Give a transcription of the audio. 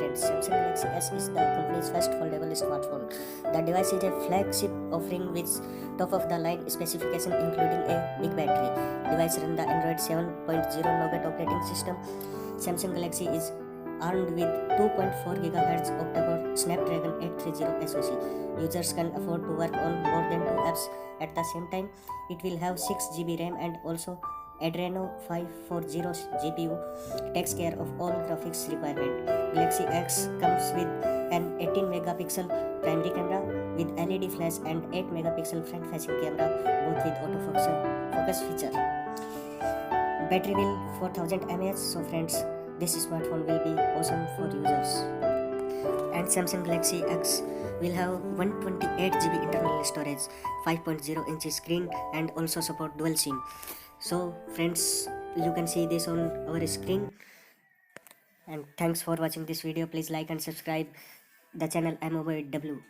friends, Samsung Galaxy S is the company's first foldable smartphone. The device is a flagship offering with top-of-the-line specification including a big battery. Device run the Android 7.0 Nougat operating system. Samsung Galaxy is armed with 2.4 GHz octa-core Snapdragon 830 SoC. Users can afford to work on more than 2 apps at the same time. It will have 6 GB RAM and also Adreno 540 GPU takes care of all graphics requirement. Galaxy X comes with an 18 megapixel primary camera with LED flash and 8 megapixel front facing camera, both with autofocus feature. Battery will 4000 mAh, so friends, this smartphone will be awesome for users. And Samsung Galaxy X will have 128 GB internal storage, 5.0 inch screen and also support dual SIM. So friends, you can see this on our screen. And thanks for watching this video. Please like and subscribe the channel MOBW.